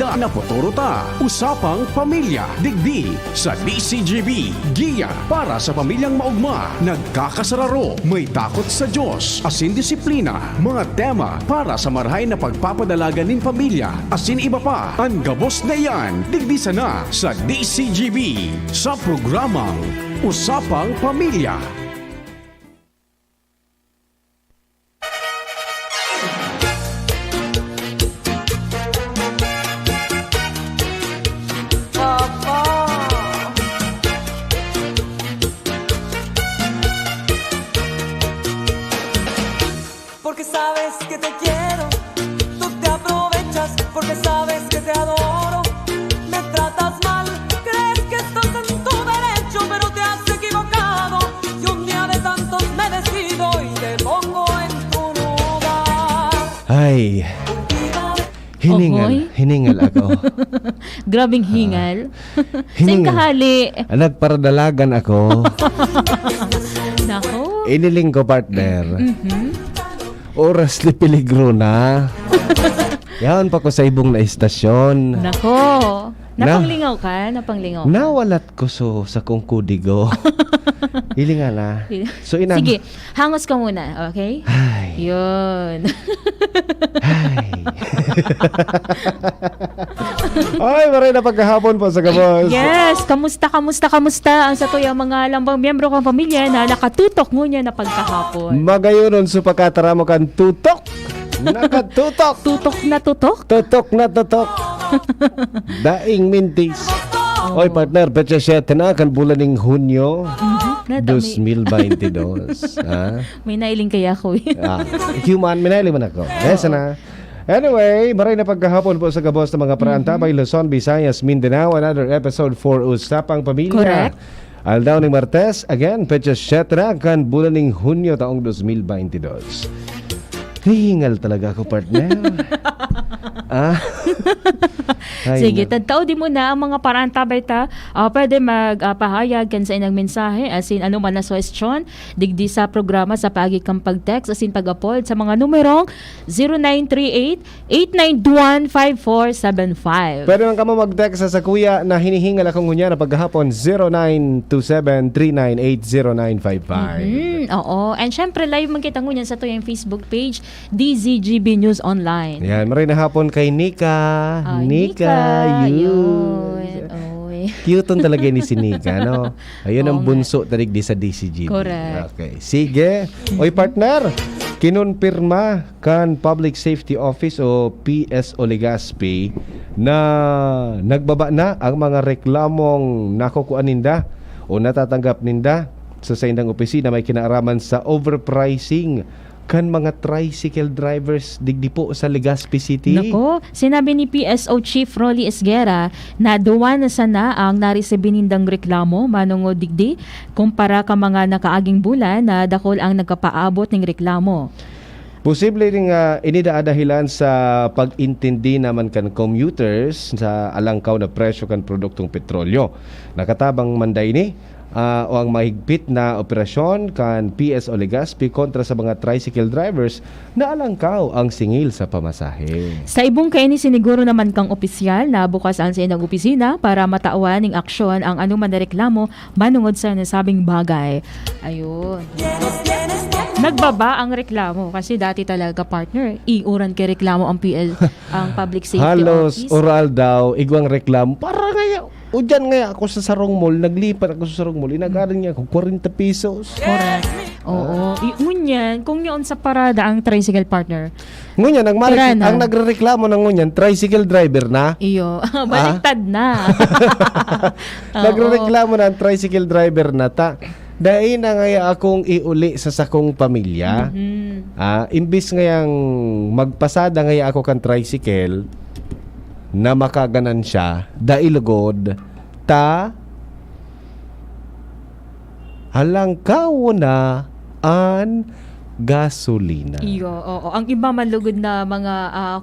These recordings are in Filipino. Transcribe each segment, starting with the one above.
pamilya na potorota. Usapang pamilya, digdi sa DCGB. Giya para sa pamilyang maugma, nagkakasararo, may takot sa Diyos, asin disiplina, mga tema para sa marahay na pagpapadalaga nin pamilya, asin iba pa. Ang gabos na yan, digdi sana sa DCGB sa programang Usapang Pamilya. Porque sabes que te quiero, tú te aprovechas porque sabes que te adoro. Me tratas mal, crees que estás en tu derecho, pero te has equivocado. Y un día de tantos me decido y te pongo en tu lugar. Ay, Ohoy. hiningal ako. Grabing hingal. Saan Hiningal. kahali? Nagparadalagan ako. Nako. Iniling ko, partner. Oras ni peligro na. Yan pa ko sa ibong na istasyon. Nako. Napanglingaw ka? Napanglingaw ka? Nawalat ko sa kong kudigo. Hilinga na. So, Sige, hangos ka muna, okay? Ay. Yun. Ay. Ay, maray na pagkahapon po sa gabos. Yes, kamusta ang sa tuyang mga lambang miyembro kong pamilya na nakatutok ngunya na pagkahapon. Magayonon supakatara mo kan tutok. Nakatutok. Tutok na tutok? Tutok na tutok. Daing mintis. Oy, partner, petsa 7 na kan bulan ng Hunyo Nadami. 2022. Ha? May nailing kaya ako eh. Human, minali man ako. Yes, na. Anyway, maray na pagkahapon po sa gabos ng mga Parantabay, Luzon, Visayas, Mindanao. Another episode for Usapang Pamilya. Correct. Aldaw ng Martes, again, petsa 7 na kan bulan ng Hunyo taong 2022. Hihingal talaga ako, partner. Ay, Sige, na. tagtao di mo na ang mga paraan tabay ta. Pwede magpahayag kan sa inang mensahe asin ano man na suwestyon digdi sa programa sa pagikang pag-text asin pag-upload sa mga numerong 0938-891-5475. Pwede man ka mo mag-text sa kuya na hinihingal akong ngunya na paghahapon 0927-398-0955. Oo. And syempre live man kita ngunyan sa tuyang Facebook page DZGB News Online. Yan, maray na hapon kay Nika. Nika, yun. Oy. Cute talaga ni si Nika, no? Ayun ang Oo bunso tarig di sa DCGB. Correct. Okay. Sige. Oy, partner, kinonpirma kan Public Safety Office o PSO Legazpi na nagbaba na ang mga reklamong nakukuan ninda o natatanggap ninda sa indang opisina may kinaaraman sa overpricing kan mga tricycle drivers digdi po sa Legazpi City. Nako, sinabi ni PSO Chief Rolly Esguera na duwa na sana ang naresibinindang reklamo manungo digdi kumpara ka mga nakaaging bulan na dakol ang nagkapaabot ng reklamo. Posible ring inidaadahilan sa pag-intindi naman kan commuters sa alangkaw na presyo kan produktong petrolyo. Nakatabang manday ni o ang mahigpit na operasyon kan PSO Legazpi kontra sa mga tricycle drivers na alangkaw ang singil sa pamasahe. Sa ibong kaini siniguro naman kang opisyal na bukas ang sa inang opisina para matauan ng aksyon ang anuman na reklamo manungod sa nasabing bagay. Ayun. Nagbaba ang reklamo kasi dati talaga partner, iuran kay reklamo ang ang Public Safety Halos Office. oral daw, igwang reklamo. Para ngaya, o dyan ngaya ako sa Sarong Mall, naglipat ako sa Sarong Mall, inagaran niya ako 40 pesos. Correct. Oo. Ngunyan, kung yun sa parada ang tricycle partner, Ngunyan, Tira na. ang nagrereklamo ng ngunyan, tricycle driver na. iyo, baliktad na. Oo. Nagrereklamo na ang tricycle driver na ta. Dahil na ngaya akong iuli sa sakong pamilya. Imbis ngayang magpasada ngaya ako kan tricycle na makaganan siya, dailugod, ta halangkaw na an gasolina. Iyo, oo. Ang iba manlugod na mga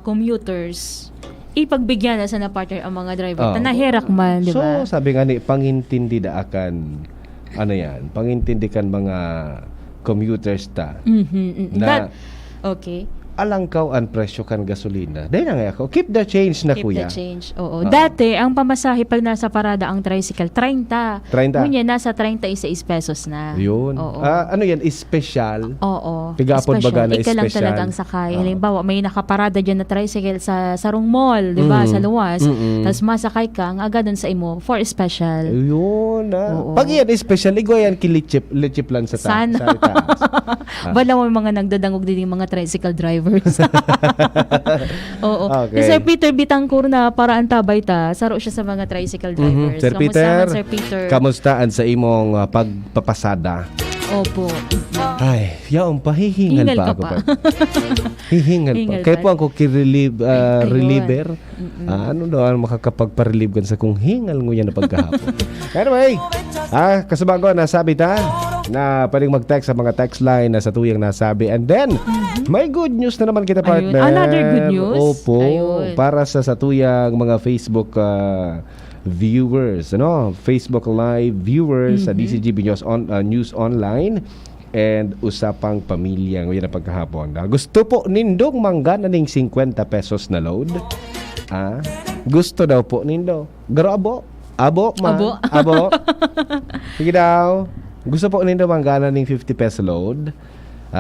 commuters, ipagbigyan na sa na partner ang mga driver. Oo. Tanaherak man, di ba? So, sabi nga ni, pangintindi da akan, ano yan, pangintindi kan mga commuters ta. Mhm. Na- Okay. alangkaw ang presyo kan gasolina. Dahil na nga ako, keep the change na Keep kuya. the change. Oo. Dati, ang pamasahe pag nasa parada ang tricycle, 30. 30. Ngunyan, nasa 36 pesos na. Yun. Oo. Ano yan? Special? Oo. Pigapon Special. baga na Ika lang special. talaga ang sakay. Halimbawa, may nakaparada dyan na tricycle sa Sarong Mall, di ba? Sa luwas. Tapos masakay ka, ang aga dun sa imo, for special. Yun. Oo. Pag yan special, igwa yan kilichip lang sa Sana. Sa itaas. Wala mo mga nagdadangog din yung mga tricycle drivers. Oo. Okay. Si Sir Peter Bitangkur na paraan tabay ta, saro siya sa mga tricycle drivers. Sir Kamusta Peter, man, Sir Peter? kamustaan sa imong pagpapasada? Opo. Ay, yaong pa, hihingal Hingal pa ka ako pa. pa. Hihingal pa. Hingal Kaya pa. po ako Ayun. reliever. Ano daw ang makakapagpa-relieve kan sa kung hingal nguya na pagkahapon. Anyway, kasabago nasabi ta na pwedeng mag-text sa mga text line na sa tuyang nasabi. And then, may good news na naman kita, Ayun. partner. Another good news? Opo. Ayun. Para sa tuyang mga Facebook viewers, Facebook Live viewers sa DCGB News Online and Usapang Pamilya ngayon na pagkahapon. Gusto po nindong manggana ning 50 pesos na load? Gusto daw po nindo. Garo abo man. Abo. Sige daw. Gusto po nindo manggana ning 50 peso load.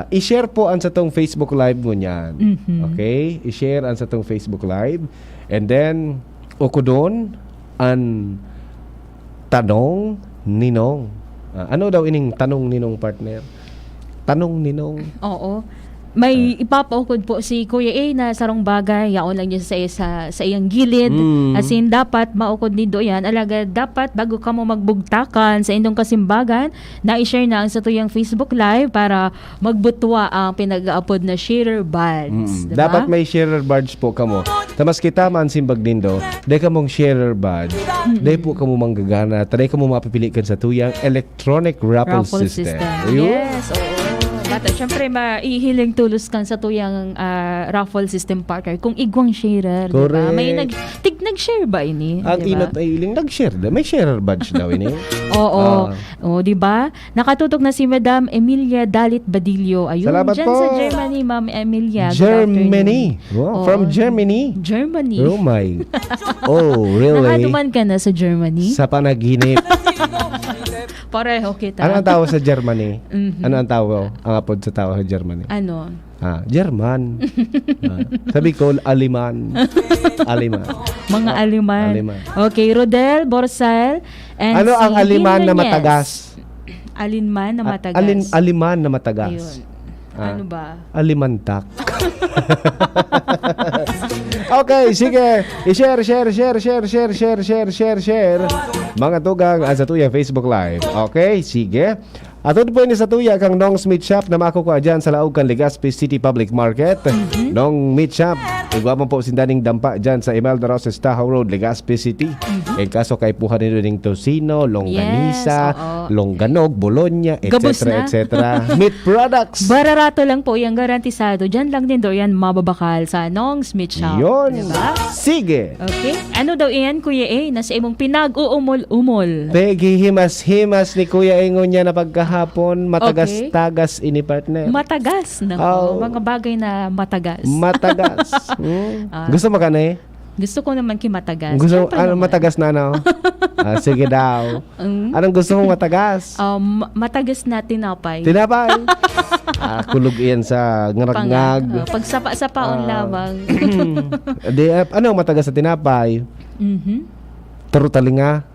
I-share po ang sa tong Facebook Live mo niyan. Okay? I-share ang sa tong Facebook Live. And then, uko doon, ang tanong ninong. Ano daw ining tanong ninong, partner? Tanong ninong. Oo. May ipapaukod po si Kuya A na sarong bagay, yaon lang niya sa iyang gilid. As in, dapat maukod ni yan. Alaga, dapat bago ka mo magbugtakan sa indong kasimbagan, na-share na ang sa tuyang Facebook Live para magbutwa ang pinag-upload na sharer buds. Diba? Dapat may sharer badge po kamo. Tamas kita man simbag nindo, day ka mong sharer badge. Day po kamo manggagana, taday kamo mapipili kan sa tuyang electronic raffle system. Ayun. Yes, oo. Bata, syempre, maihiling tulos kan sa tuyang raffle system partner kung igwang sharer. Correct. Diba? May nag-share ba ini? Ang diba? inot ay iling nag-share. May sharer badge daw ini. Oo. Oh, di ba? Nakatutok na si Madam Emilia Dalit Badillo. Ayun, Salamat dyan po. sa Germany, Ma'am Emilia. Good Germany. afternoon. Wow, Oo. from Germany. Germany. Oh my. Oh, really? Nakaduman ka na sa Germany? Sa panaginip. Pareho kita. Ano ang tao sa Germany? Ano ang tao? Ang apod sa tao sa Germany? Ano? German. Sabi ko, Aliman. Aliman. Mga aliman. Aliman. Okay, Rodel Borsal. And Ano si ang aliman Dean na Nunez. matagas? Alinman na matagas. Aliman na matagas. Ayun. Ano ba? Alimantak. Okay, sige. I-share. Mga tugang sa tuya Facebook Live. Okay, sige. At ito po ini sa tuya kang Nong's Meat Shop na makukuha dyan sa Laog kan Legazpi City Public Market. Nong Meat Shop. Igwa mo po sindaning dampa dyan sa Imelda Roses Tahoe Road, Legazpi City. Eh kaso kay puha nito ng tosino, longganisa, Yes, oo. longganog, bologna, Gabos etc. na. etc. Meat products. Bararato lang po yung garantisado. Diyan lang din daw yan mababakal sa Nong Smith Shop. Yun. Diba? Sige. Okay. Ano daw iyan, Kuya A? Nasa imong pinag-uumol-umol. Pegi himas-himas ni Kuya Ingon niya na pagkahapon, matagas-tagas ini partner. Matagas na Oh. Mga bagay na matagas. Matagas. Gusto mo ka na eh? Gusto ko naman kimatagas. Gusto Siyempre ano naman. matagas na ano? Sige daw. Anong gusto mong matagas? Matagas na tinapay. Tinapay. Kulog iyan sa ngarag-ngag. Pagsapa-sapaon lamang. Ano ang matagas sa tinapay? Mhm. Turutalinga.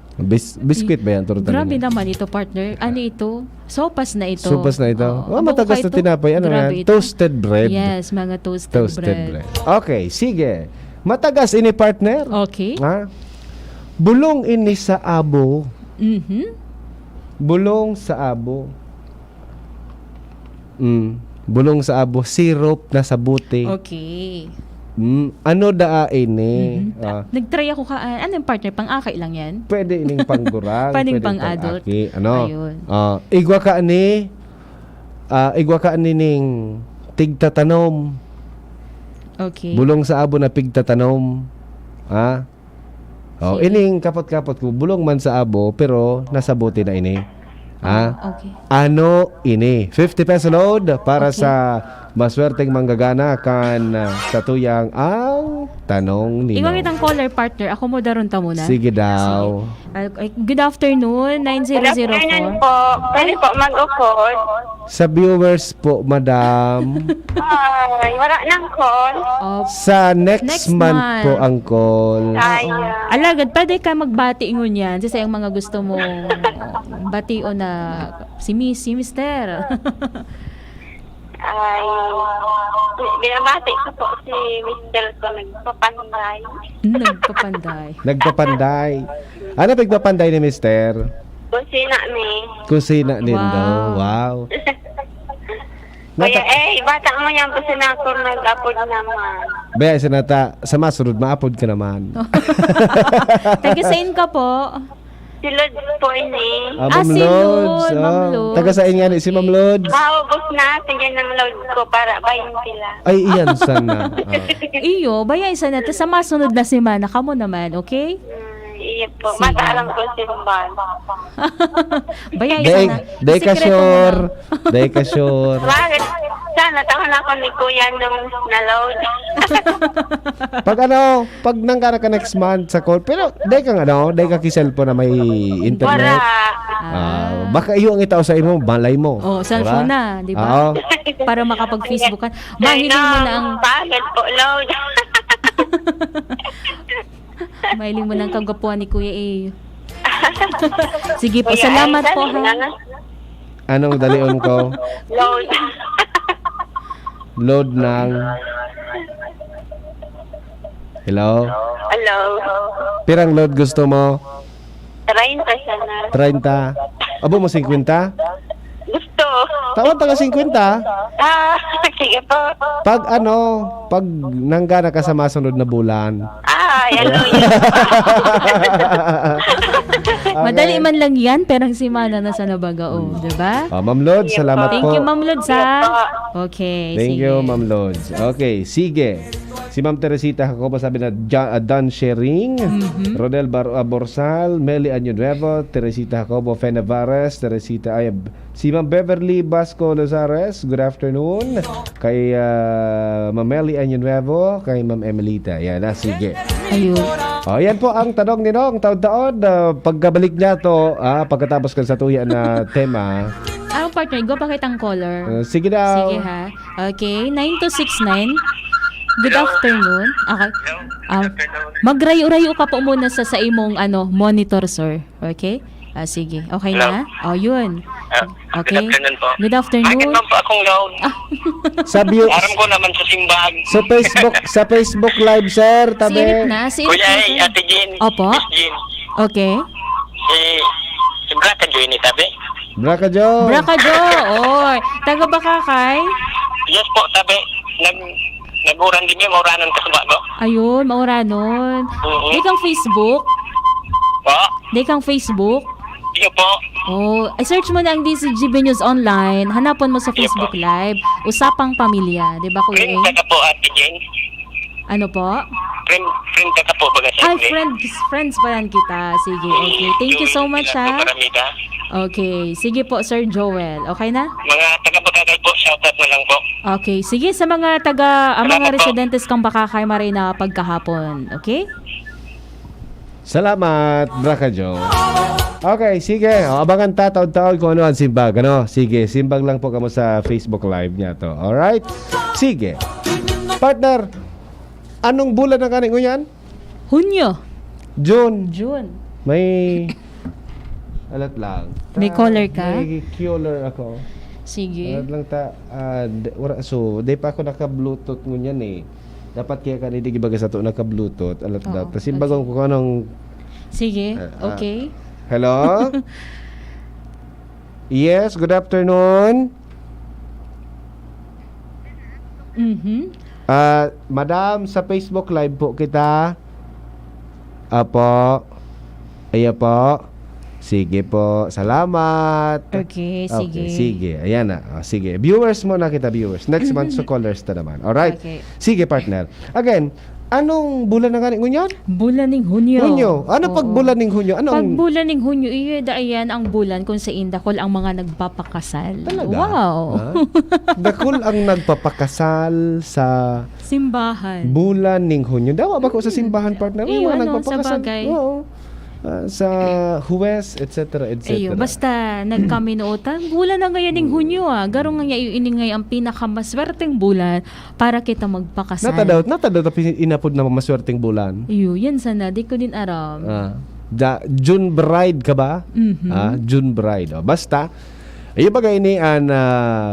Biscuit ba yan? Turutalinga. Grabe naman ito, partner. Ano ito? Sopas na ito. Sopas na ito. Oo. Matagas Buka na ito. tinapay. Ano Grabe yan? ito. Toasted bread. Yes, mga toasted bread. Okay, sige. Matagas ini partner. Okay. Bulong ini sa abo. Mhm. Bulong sa abo. Bulong sa abo. Syrup na sa buti. Okay. Ano daa ini? Nag-try ako anong partner? Pang-akay lang yan? Pwede ining panggurang. Pwedeng pwede pang-adult. pang-aki. Ano? Ayun. Igwa ka ani ning tigtatanom. Okay. Bulong sa abo na pigtatanom. Sige. Ining kapot-kapot ko. Bulong man sa abo pero nasa bote na ini. Okay. Ano ini? 50 peso load para Okay. sa maswerteng manggagana kan sa tuyang ang tanong nino. Ikaw kitang caller partner. Ako mo daron ta muna. Sige daw. Good afternoon, Good afternoon 9004. po. Pwede po mag-upod. Sa viewers po, madam. Ay, wala nang call. Sa next Next month month. po ang call. Ay, Alagad, pwede ka magbati ngun yan. Sa yung mga gusto mo batio na si Mister. ay, binabati ko po si Mr. ko nagpapanday. Nagpapanday. Nagpapanday. Ano pagpapanday ni mister? Kusina ni. Kusina din Wow. daw. Wow. Kaya bata mo yan po sinator nag-upod naman. Baya sinata, sa masunod, maapod ka naman. Taga-sain ka po. Si Lod po ini. Ma'am si Lods. Lod, Ma'am Lods. Taga saan nga ni si Ma'am Lods? Maubos na, tingin ng load ko para 20 lang. Ay, iyan sana. Iyo, baya isa na. Sa masunod na semana, kamo naman, okay? Iya po, Sige. bata lang po si Rumbal. Baya isa na. Day ka Sikreto mo sure. na. Day ka sure. Bakit? Sana taon ako ni Kuya nung na-load. Pag nanggara ka next month sa call, pero day ka day ka ki-cellphone na may Wala. internet. Baka iyo ang itaw sa imo, balay mo. Oh, cellphone na, di ba? Oo. Para makapag-Facebookan. Mahiling mo na ang Bakit po, load? mahiling mo na ang kagwapuan ni Kuya A. Sige po, Kuya, salamat ay, po dali ha. na. Anong dalion ko? Load. Load ng... Hello? Hello. Pirang load gusto mo? 30 siya na. 30? Abo mo 50? Gusto. Tawag taga 50? Sige po. Pag nanggana ka sa masunod na bulan. Ano yun? Madali man lang yan, perang simana na sa nabagao, di ba? Ma'am Lods, salamat Thank po. you, Ma'am Lods, ha? Okay, Thank sige. you, Ma'am Lods. Okay, sige. Si Ma'am Teresita Jacobo sabi na Dan Shering, Rodel Borsal, Meli Año Nuevo, Teresita Jacobo Fenevares, Teresita Ayab. Si Ma'am Beverly Basco Lozares, good afternoon. Kay Ma'am Meli Año Nuevo, kay Ma'am Emelita. Yan na, sige. Ayun. Yan po ang tanong ni Nong taon-taon. Pagkabalik niya to, pagkatapos ka sa tuya na tema. Anong partner? Go pa kitang caller. Sige daw. Sige ha. Okay, 9269. Good afternoon. Okay. Magrayo-rayo ka po muna sa imong monitor, sir. Okay? Sige. Okay na? Yun. Okay. Good afternoon po. Good afternoon. Bakit man po akong load? Aram ko naman sa simbag. Sa Facebook Live, sir, tabi. Sirit na. Sirit Kuya, na, sir. Ate Jean. Opo. Miss Jean. Okay. Si Braka Joy ni tabi. Braka Jo. Braka Jo. Oy. Taga Bakakay. Yes po, tabi. Naguran din yung mauranon ka sa bago. Ayun, mauranon. Oo. Di kang Facebook. Po? Di kang Facebook. Iyo po. I-search mo na ang DCGB News Online. Hanapon mo sa Facebook Live. Usapang Pamilya. Di ba, Kuya Friend A? ka po, Ate Jean. Ano po? Friend ka po baga sa Ay, friends pa yan kita. Sige, okay. Thank you so much, ha? Okay. Sige po, Sir Joel. Okay na? Mga taga-Bakakay po, shoutout na lang po. Okay. Sige, sa mga mga residentes kang Bakakay Marina pagkahapon. Okay? Salamat, Braka Jo. Okay, sige. Abangan taon-taon kung ano ang simbag. Sige, simbag lang po kamo sa Facebook Live niya to. Alright? Sige. Partner, anong bulan na kanin ko yan? Hunyo. June. June. May... Alat lang. May caller ka? May caller ako. Sige. Alat lang ta. So, di pa ako naka-bluetooth ngunyan eh. Dapat kaya kanina gibaga sa to naka-bluetooth. Alat Oo, daw. Tapos simbagang ko anong... Sige. Okay. Hello? Yes, good afternoon. Madam, sa Facebook Live po kita. Apo. Ayan po. Sige po. Salamat. Okay, sige. Okay, sige. Ayan na. Sige. Viewers mo na kita, viewers. Next month, so callers na naman. Alright? Okay. Sige, partner. Again, Anong bulan na gani ngunyan? Bulan ng Hunyo. Hunyo. Ano pag Oo. bulan ng Hunyo? Pag Anong bulan ng Hunyo, ayan ang bulan kung sa Indakol ang mga nagpapakasal. talaga? Wow. Ha? Dakol ang nagpapakasal sa Simbahan. bulan ng Hunyo. Dawa ba ko sa simbahan partner? May Iyo, mga ano, nagpapakasal. sa bagay. Oo. Sa Huwes, etc. etc. Ayo, basta nagkaminuotan, bulan na ngayon ng Hunyo Garong nga iningay ang pinakamaswerteng bulan para kita magpakasal. Natadaw tapi inapod na maswerteng bulan. Iyo, yan sana, di ko din aram. June bride ka ba? Mhm. June bride. Basta ayo ba ini an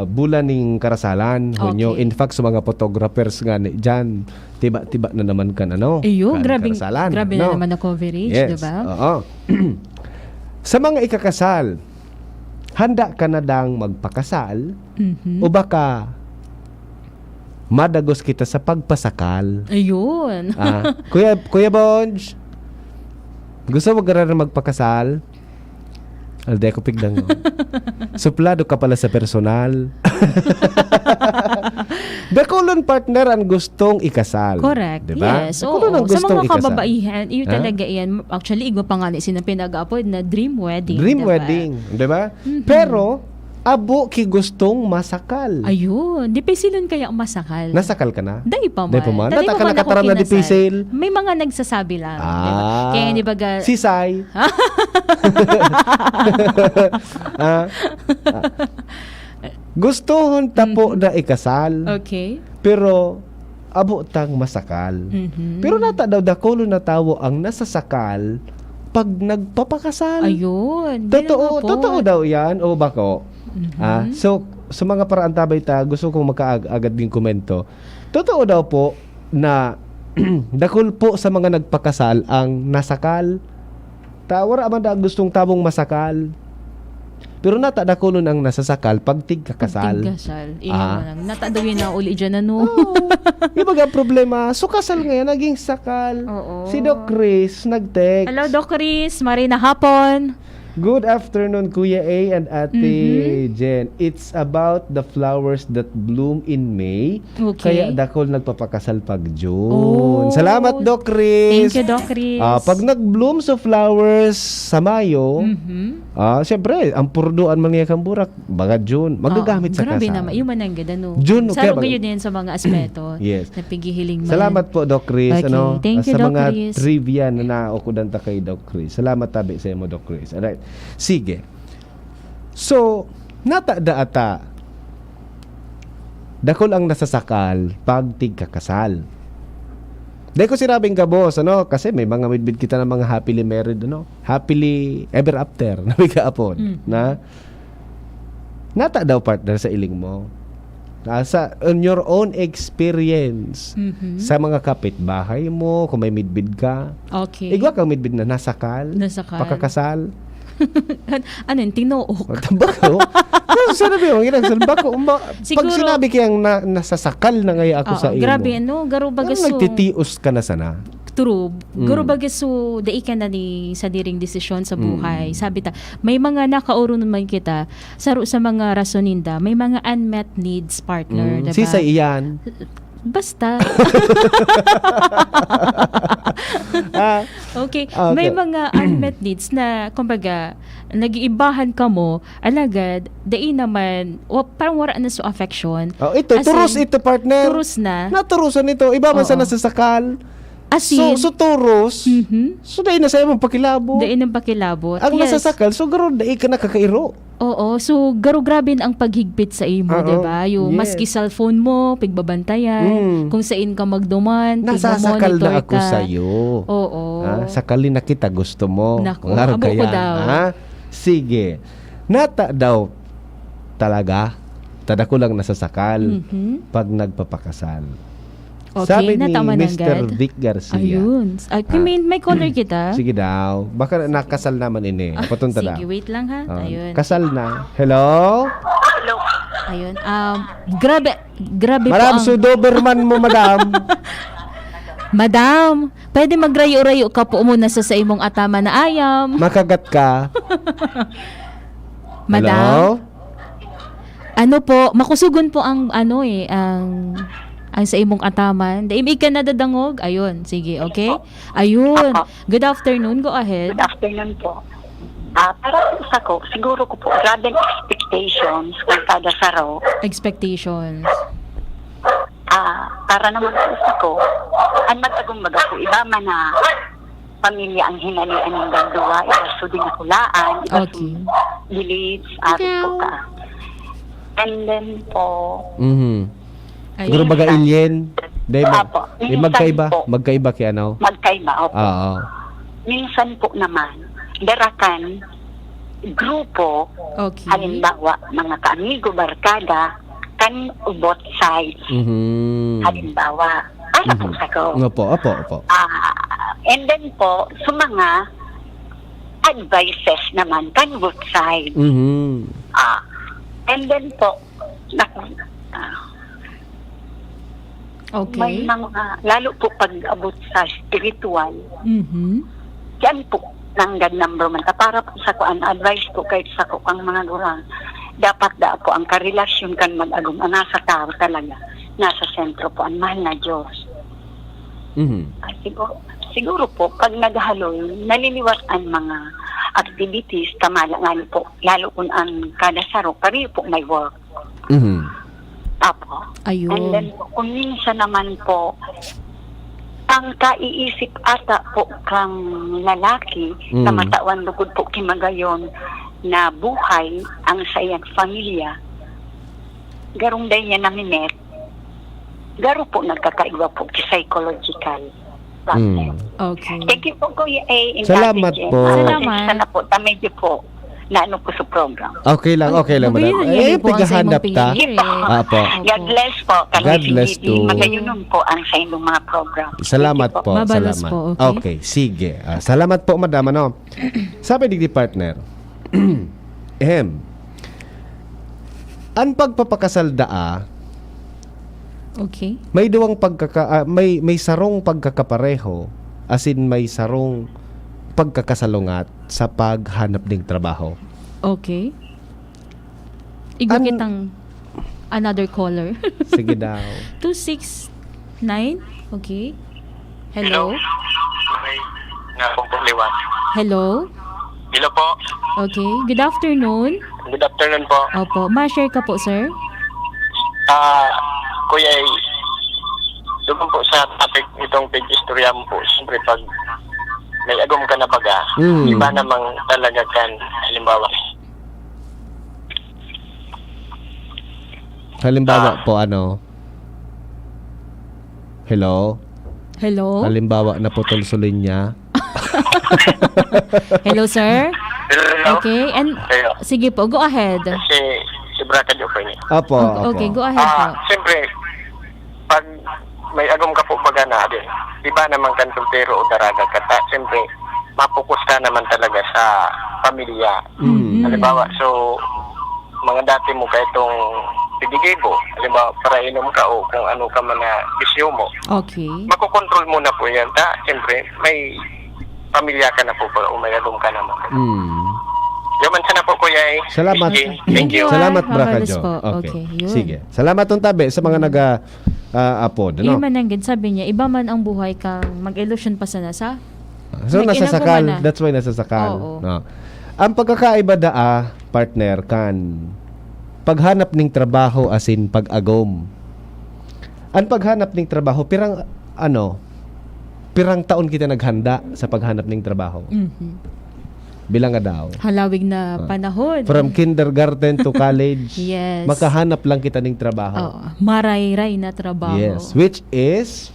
bulan ning karasalan Hunyo. Okay. In fact sa mga photographers nga diyan tiba-tiba na naman kan Iyo, kan grabe karasalan, na no? naman na coverage, Yes. diba? Oo. Sa mga ikakasal, handa ka na dang magpakasal Mhm. o baka madagos kita sa pagpasakal? Ayun. Kuya Bonj, gusto mo gara na magpakasal? Alde ko pigdang. Suplado ka pala sa personal. Dakulon partner ang gustong ikasal. Correct. Diba? Yes. Dakulon ang Oo. Sa gustong mga ikasal. kababaihan, iyo Ha? talaga yan. Actually, igwa pa nga ni pinag-aapod na dream wedding. Dream diba? wedding, 'di ba? Pero abo ki gustong masakal. Ayun. Di pa silon kaya masakal. Nasakal ka na? Dahil pa man. Dahil pa man? Dahil Nata pa ka man ako nakataram na di kinasal. pisil? May mga nagsasabi lang. Diba? Kaya di ba Sisay. Gustohon tapo na ikasal. Okay. Pero abo tang masakal. Mhm. Pero nata daw dakulo na tawo ang nasasakal pag nagpapakasal. Ayun. Di Totoo, naman po. totoo daw 'yan o bako? So sa mga paraan tabay ta, gusto kong makaagad din komento. Totoo daw po na dakul po sa mga nagpakasal ang nasakal. Tawar aman da gustong tabong masakal. Pero nata dakulon ang nasasakal pag tigkakasal. Tigkasal. Iyo man. Natadawin na uli dyan ano. Iba ga problema, so kasal ngayon naging sakal. Oo. Si Doc Chris nag-text. Hello, Doc Chris. Marina hapon. Good afternoon, Kuya A and Ate Jen. It's about the flowers that bloom in May. Okay. Kaya dakol nagpapakasal pag June. Oh. Salamat, Doc Chris. Thank you, Doc Chris. Pag nag-bloom sa flowers sa Mayo, siyempre, ang purduan man niya kang burak, baga June, magagamit sa grabe kasal. naman. Yung manang ganda, no? June, Sarong kaya- kayo din sa mga aspeto. Yes. Na pigihiling man. Salamat po, Doc Chris. Okay. Thank you, sa Doc mga Chris. trivia na naukudan ta kay Doc Chris. Salamat tabi sa imo, Doc Chris. Alright. Sige. So, natada ata dakol ang nasasakal pag tigkakasal. Dahil ko sinabing ka, boss, kasi may mga midbid kita ng mga happily married, happily ever after, na may kaapon, na nata daw partner sa iling mo. On your own experience, sa mga kapitbahay mo, kung may midbid ka, Okay. igwa kang midbid na nasakal, Nasakal. pakakasal, Ano yun? Tinuok. o tabako. Sinabi mo, ginagsalba ko. Pag Siguro- sinabi kayang nasasakal na ngayon ako sa imo, Grabe, garo ano bagaso. nagtitios ka na sana? True. Garo bagaso, dai ka na ni sa diring desisyon sa buhay. Sabi ta, may mga nakauro naman kita sa mga rasoninda, may mga unmet needs partner, diba? Sisa iyan. Basta. Okay. Okay. May mga unmet needs na, kumbaga, nag-iibahan ka mo, alagad, dai naman, parang wala na sa affection. Ito, As turus in, ito partner. Turus na. Naturusan ito. Iba man sa Oo. nasasakal. As in, So turus. Mhm. So dahil na sa imong pakilabo. dai ng pakilabot. Ang Yes. nasasakal, so garo dahil ka nakakairo. Oo. So, grabe ang paghigpit sa imo, Oo. diba? Yung Yes. maski cellphone mo, pigbabantayan, kung saan ka magduman, Nasasakal pigmamonitor na ako ka. sa'yo. Oo. Sakalin na kita, gusto mo. Naku, Ngarap abo ko kaya, daw. ha? Sige. Nata daw talaga, tada ko lang nasasakal pag nagpapakasal. Okay, Sabi ni natama na Mr. agad. Vic Garcia. Ayun. May caller kita. Sige daw. Baka nakasal naman ini. Patunta daw. Sige, wait lang ha. Ayun. Kasal na. Hello? Hello. Ayun. Grabe po Madam ang... Doberman mo, madam. Madam, pwede magrayo-rayo ka po muna sa imong atama na ayam. Makagat ka. Madam, Hello? ano po, makusugon po ang ang ang sa imong ataman. Daimig ka na dadangog. Ayun, sige, okay? Ayun. Apo. Good afternoon, go ahead. Good afternoon po. Para po sa ko, siguro ko po, rather expectations kung kada saro, Expectations. para naman po sa ko, ang mag-agong baga po, iba man na pamilya ang hinalian ng dalawa, iba so din nakulaan, iba Okay. so beliefs, po ka. And then po, Siguro baga alien. Dahil Apo. magkaiba. Minsan po. Magkaiba kay ano? magkaiba, opo. Oo. Minsan po naman, darakan, grupo, Okay. halimbawa, mga kaamigo, barkada, kan both sides. Halimbawa, para po sa ko. Opo. And then po, sa mga advices naman, kan both sides. And then po, may Okay. mga, lalo po pag abot sa spiritual, Mhm. yan po, nanggad number man. Para po sa ko, ang advice po kahit sa ko, ang mga gurang, dapat po ang karelasyon kan mag-agum, ang nasa tao talaga, nasa sentro po, ang mahal na Diyos. Siguro po, pag naghaloy, naliliwat ang mga activities, kamalangan po, lalo kung ang kada saro, pari po may work. Apo. Ayun. And then, kung minsan naman po, ang kaiisip ata po kang lalaki na matawan lugod po kimagayon na buhay ang sa iyang pamilya, garong day niya naminet, garo po nagkakaiba po psychological. Okay. Thank you po, Kuya A. Salamat Intelligent. po. Salamat. Sana po, tamedyo po, na ano po sa program. Okay lang, madam. Mabayaran yan po ang sa imong Paghahanap ta. pihir, Apo. God bless po. God bless too. Magayunon po ang sa inyong mga program. Salamat Thank you po. Mabalos Salamat. po, okay? Sige. Salamat po, madam. Ano? Sabi ni partner, ang pagpapakasal daa, Okay. may duwang may sarong pagkakapareho, as in may sarong pagkakasalungat sa paghanap ng trabaho. Okay. Igo kitang another caller. Sige daw. 269. Okay. Hello. May napupuliwan. Hello. Hello po. Okay. Good afternoon. Good afternoon po. Opo. Ma-share ka po, sir. Kuya, doon po sa topic itong page istorya mo po, siyempre pag may agom ka na baga, iba namang talaga kan, Halimbawa po ano? Hello? Hello. Halimbawa naputol sa linya. Hello, sir. Hello? Okay. And Hello. sige po, go ahead. Si Braka Jopo niya. Opo. Okay, go ahead po. Siyempre, pag may agom ka po baga na, iba naman kan soltero o daraga ka, siyempre, mapokus ka naman talaga sa pamilya. Halimbawa, so, mga dati mo ka itong pidigebo, halimbawa, para inom ka o kung ano ka man na bisyo mo, Okay. makokontrol mo na po yan. Siyempre, may pamilya ka na po o may agom ka naman. Yaman sana po, Kuya. Salamat. Thank you. Salamat, Mabalos Braka Jo. po. Okay. Okay, yun. Sige. Salamat tong tabi sa mga nag-upload. Iba Ano? man ang sabi niya, iba man ang buhay kang mag-illusion pa sana sa. So, Nag-inaguma nasasakal. na. That's why nasasakal. Oo. No. Ang pagkakaiba partner, kan paghanap ng trabaho as in pag-agom. Ang paghanap ng trabaho, pirang taon kita naghanda sa paghanap ng trabaho. Bilang nga daw. Halawig na panahon. From kindergarten to college, Yes. makahanap lang kita ng trabaho. Maray-ray na trabaho. Yes, which is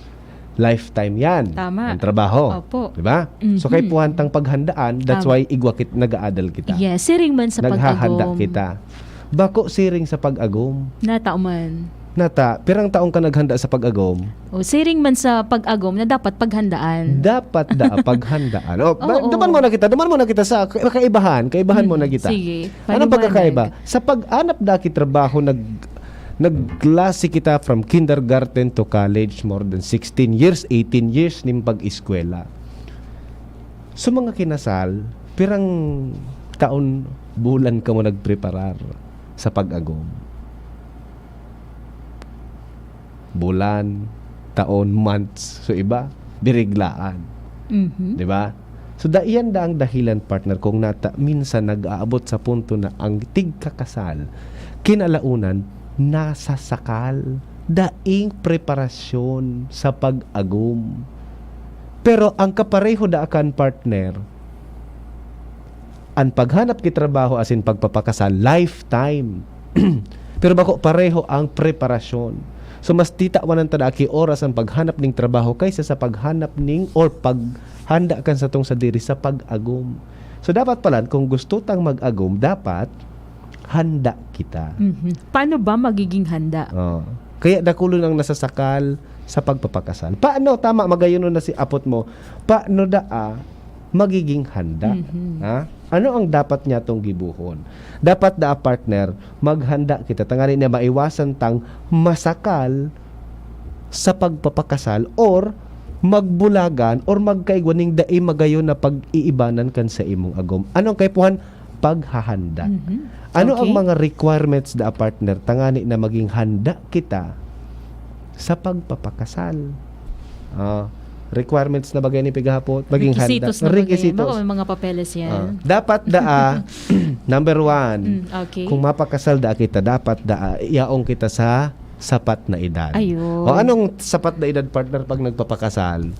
lifetime yan. Tama. Ang trabaho. Opo. Diba? So kay puhantang paghandaan, that's Tama. why igwakit nag-aadal kita. Yes, siring man sa Naghahanda pag-agom. kita. Bako siring sa pag-agom. Natauman. Nata, pirang taong ka naghanda sa pag-agom, O siring man sa pag-agom na dapat paghandaan. dapat paghandaan. Oo. Duman mo na kita sa kaibahan mo na kita. Sige. Anong paliwanag. pagkakaiba? Sa pag-anap daki trabaho, nagklase kita from kindergarten to college, more than 16 years, 18 years ning pag-eskwela. So mga kinasal, pirang taon, bulan ka mo nagpreparar sa pag-agom. bulan, taon, months. So iba, biriglaan. Mhm. Di ba? So iyan da ang dahilan, partner, kung minsan nag-aabot sa punto na ang tigkakasal, kinalaunan, nasasakal, daing preparasyon sa pag-agum. Pero ang kapareho da akan, partner, ang paghanap ki trabaho as in pagpapakasal, lifetime. Pero bako pareho ang preparasyon. So mas titawan ng tada ki oras ang paghanap ning trabaho kaysa sa paghanap ning or paghanda kan sa tong sa diri sa pag-agum. So dapat pala kung gusto tang mag-agum, dapat handa kita. Mhm. Paano ba magiging handa? Oh. Kaya dakulon ang nasasakal sa pagpapakasal. Paano tama magayon na si apot mo? Paano magiging handa? Ha? Ano ang dapat niya tong gibuhon? Dapat partner, maghanda kita tangani na maiwasan tang masakal sa pagpapakasal or magbulagan or magkaigwaning dai magayon na pag-iibanan kan sa imong agom. Ano ang kaipuhan? Paghahanda. Ano ang mga requirements partner tangani na maging handa kita sa pagpapakasal? Requirements na bagay ni pigahapot maging Requisitos handa. na bagay. Requisitos. May mga papeles yan. Dapat number 1, Okay. kung mapakasal kita, dapat iaong kita sa sapat na edad. Ayun. O anong sapat na edad, partner, pag nagpapakasal?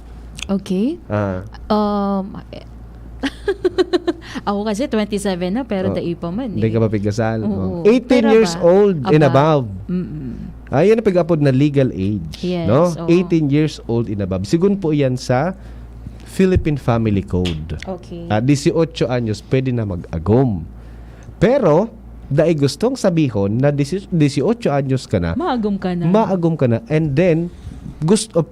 Okay. Ako kasi 27 na pero dai pa man. Hindi ka mapigkasal. Oo. 18 Pero years ba? old and above. Mm-mm. Yan ang pag-apod na legal age. Yes, No? oo. 18 years old and above. Sigun po yan sa Philippine Family Code. Okay. 18 anyos, pwede na mag-agom. Pero, dahil gustong sabihon na 18 anyos ka na, Maagom ka na. maagom ka na, and then,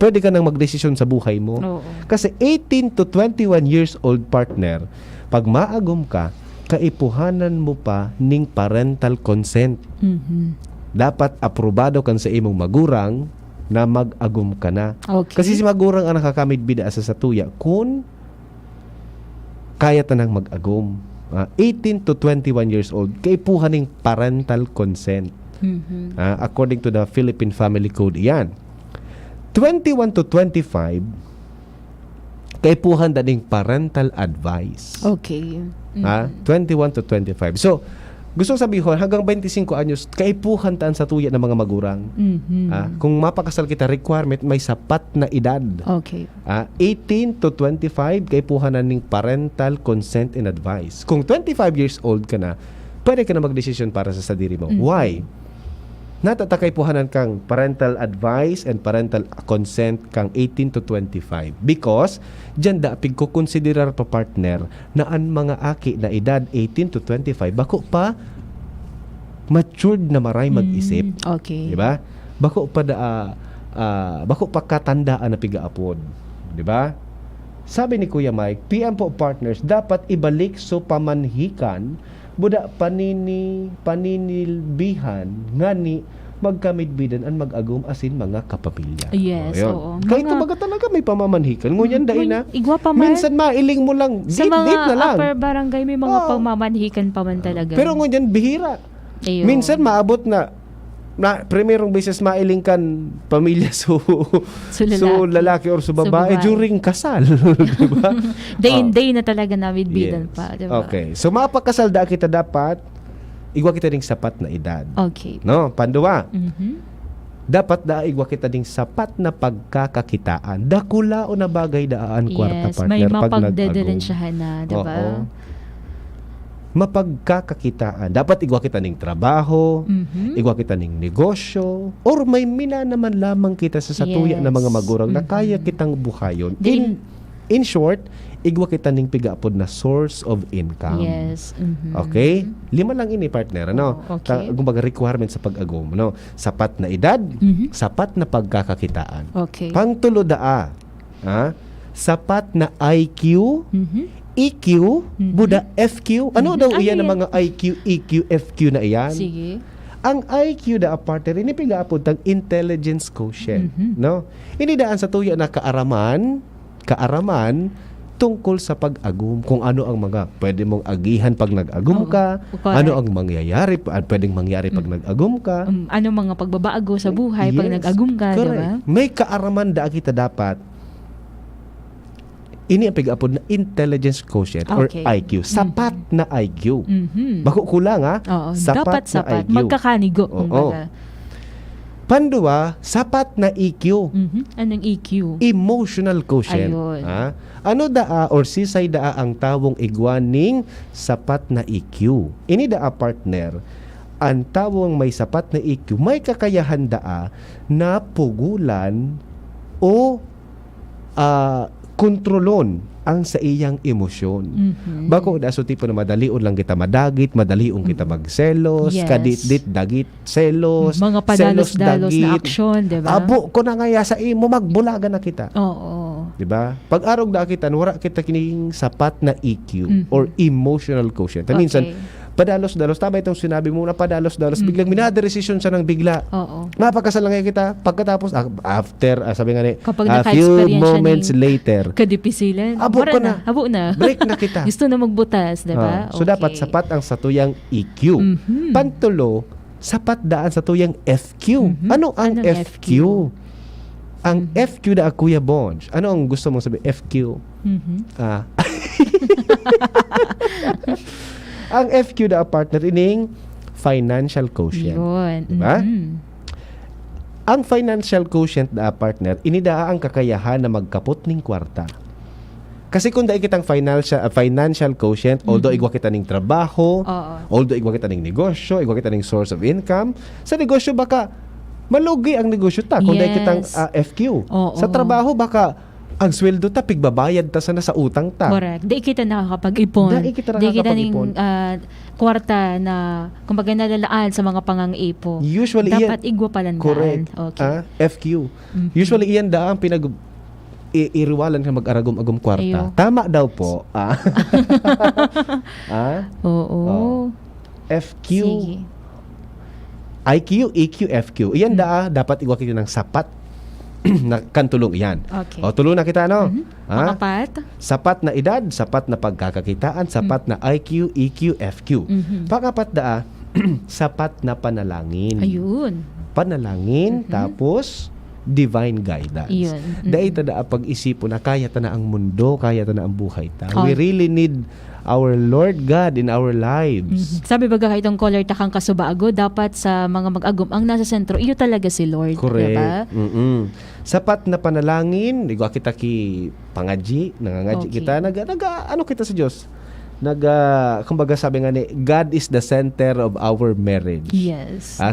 pwede ka nang magdesisyon sa buhay mo. Oo. Kasi 18 to 21 years old, partner, pag maagom ka, kaipuhanan mo pa ning parental consent. Mhm. Dapat aprobado kan sa imong magurang na mag-agom ka na. Okay. Kasi si magurang ang nakakamit bida sa satuya kung kaya tanang mag-agom. 18 to 21 years old, kaipuhan ning parental consent. Mhm. According to the Philippine Family Code, yan. 21 to 25, kaipuhan daning parental advice. Okay. 21 to 25. So, gusto sabihin, hanggang 25 anyos, kaipuhan taan sa tuya ng mga magurang. Mhm. Kung mapakasal kita, requirement, may sapat na edad. Okay. 18 to 25, kaipuhan na ning parental consent and advice. Kung 25 years old ka na, pwede ka na magdesisyon para sa sadiri mo. Why? Natatakay puhanan kang parental advice and parental consent kang 18 to 25. Because, dyan daapig ko konsiderar pa, partner, na ang mga aki na edad 18 to 25, bako pa matured na maray mag-isip. Okay. Diba? Bako pa katandaan na pigaapod. Diba? Sabi ni Kuya Mike, PM po partners, dapat ibalik so pamanhikan buda paninilbihan ngani magkamidbidan ang mag-agum asin mga kapamilya. Yes, Ayun. oo. Kahit Mga- kumbaga talaga may pamamanhikan. Ngunyan dahil na, Igwa pa man. minsan mailing mo lang, Sa date mga na lang. upper barangay may mga Oo. pagmamanhikan pa man talaga. Pero ngunyan, bihira. Ayun. Minsan maabot na primerong beses mailing kan pamilya so lalaki or so babae babae. during kasal. Diba? day in day na talaga namin bidan Yes. pa. Diba? Okay. So mapakasal da kita dapat igwa kita ding sapat na edad. Okay. No, panduwa. Mhm. Dapat da igwa kita ding sapat na pagkakakitaan. Dakula o na bagay daan kwarta Yes, may partner pag nag-agom. mapagdedelensyahan na, diba? Oo. Mapagkakakitaan. Dapat igwa kita ning trabaho, Mhm. igwa kita ning negosyo, or may mina naman lamang kita sa satuya Yes. ng mga magurang na Mhm. kaya kitang buhayon. Din- In short, igwa kita ning pigaapod na source of income. Yes. Mhm. Okay? 5 lang ini, partner, ano? Oh, okay. Kumbaga requirement sa pag-agom, ano? Sapat na edad, Mhm. sapat na pagkakakitaan. Okay. Pangtulo sapat na IQ, Mhm. EQ, Mhm. buda FQ. Ano daw Ano iyan ang yan? mga IQ, EQ, FQ na iyan? Sige. Ang IQ partner, ini pigaapod tang intelligence quotient, Mhm. no? Ini daan sa tuya na kaaraman, tungkol sa pag-agum, kung ano ang mga pwede mong agihan pag nag-agum Oo, ka, correct. ano ang mangyayari, pwedeng mangyari pag nag-agum ka. Ano mga pagbabago sa buhay pag Yes, nag-agum ka, di correct. ba? May kaaraman da kita dapat ini ang pag-apod na intelligence quotient or Okay. IQ. Sapat na IQ. Mhm. Bako kulang ha. Oo, na dapat sapat. IQ. Magkakanigo, Oo. kumbaga. Pandua, sapat na EQ. Anong EQ? Emotional quotient. Ayun. Ha? Ano daa or sisay daa ang tawong igwaning sapat na EQ? Ini daa partner, ang tawong may sapat na EQ, may kakayahan daa na pugulan o kontrolon ang sa iyang emosyon. Bako da so tipo na madalion lang kita madagit, madalion kita magselos, Yes. kadit-dit dagit, selos, Mga padalos-dalos na aksyon, di ba? Abo ko na nga ya sa imo magbulaga na kita. Oo. Di ba? Pag arog da kita wala kita kining sapat na EQ or emotional quotient. Minsan padalos-dalos tama itong sinabi mo na padalos-dalos biglang minadesisyon siya ng bigla. Oo. Mapagkasal lang kaya kita pagkatapos after sabi nga ni Kapag a few naka-experience siya moments ni- later Kadipisilan. Abo Wala ko na. Habo na. break na kita. Gusto na magbutas, di ba? So dapat sapat ang sa tuyang EQ. Pantulo, sapat daan sa tuyang FQ. Ano ang Anong FQ? Ang FQ da Kuya Bonj. Ano ang gusto mong sabihin? FQ. Ang FQ da partner ining financial quotient. Yun. Diba? Ang financial quotient da partner, inidaa ang kakayahan na magkapot ning kwarta. Kasi kung dai kitang financial quotient, although igwa kita ning trabaho, Oo. although igwa kita ning negosyo, igwa kita ning source of income, sa negosyo baka malugi ang negosyo ta kung dai Yes. kitang FQ. Oo. Sa trabaho baka ang sweldo ta pigbabayad ta sana sa utang ta. Correct. Di kita nakakapag-ipon. Di kita Di kita nakakapag-ipon. ning kwarta na kumbaga nalalaan sa mga pangang-ipo. Usually Dapat igwa palandaan. correct. Okay. FQ. Usually iyan da ang iriwalan ka mag-aragom-agom kwarta. Ayo. Tama daw po. Oo. FQ. Sige. IQ, EQ, FQ. Iyan dapat igwa kita ng sapat na kantulong iyan. Okay. O tulo na kita no? Pangapat. Sapat na edad, sapat na pagkakakitaan, sapat na IQ, EQ, FQ. Pangapat sapat na panalangin. Ayun. Panalangin, tapos divine guidance. Iyon. Dahil tada pag-isipo na kaya ta na ang mundo, kaya ta na ang buhay ta. Oh. We really need our Lord God in our lives. Sabi baga kahit ang color takang kasubaago, dapat sa mga mag-agum, ang nasa sentro, iyo talaga si Lord. Correct. Diba? Sapat na panalangin, igwa kita ki pangaji, nangangaji Okay. kita, ano kita sa Diyos? Kumbaga sabi nga ni, God is the center of our marriage. Yes. Sa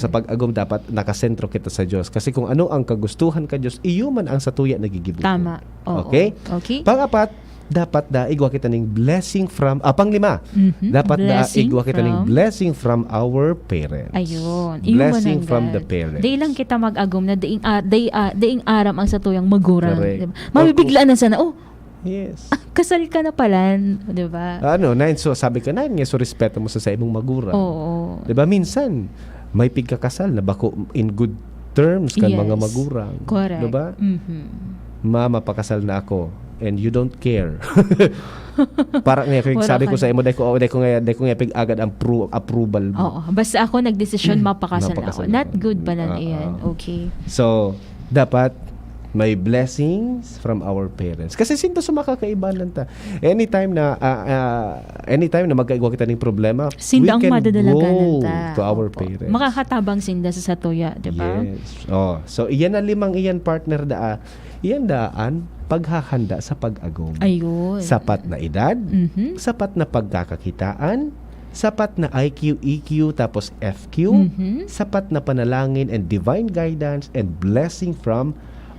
pag-agum dapat nakasentro kita sa Diyos. Kasi kung ano ang kagustuhan ka Diyos, iyo man ang satuya nagigibuto. Tama. Oo. Okay? Okay. Pangapat, dapat igwa kita ning blessing from panglima. Dapat Blessing igwa kita ning from- blessing from our parents. Ayun. Blessing Iyon from mananggal. the parents. Di lang kita mag-agum na daing aram ang satuyang magurang. Correct. Diba? Mabibiglaan na sana, Yes. kasal ka na pala, di ba? So sabi ka na nga, so respeto mo sa imong magura. Oo. 'Di ba minsan may pigkakasal na bako in good terms kan Yes. mga magurang. Correct. 'Di ba? Mama pakasal na ako and you don't care. Para nga Wala sabi ko ka sa imo dai ko nga pig agad ang approval mo. Oo. Basta ako nagdesisyon mapakasal Mapakasal ako. Not ako. good ba lang iyan? Okay. So dapat may blessings from our parents. Kasi sinto sa makakaibanan ta. Anytime na magkaigwa kita ng problema, Sinda ang we can madadalaganan go ta. to our Opo. parents. Makakatabang sinda sa satuya, di ba? Yes. So iyan na limang iyan partner iyan daan paghahanda sa pag-agom. Ayun. Sapat na edad, Mhm. sapat na pagkakakitaan, sapat na IQ, EQ, tapos FQ, sapat na panalangin and divine guidance and blessing from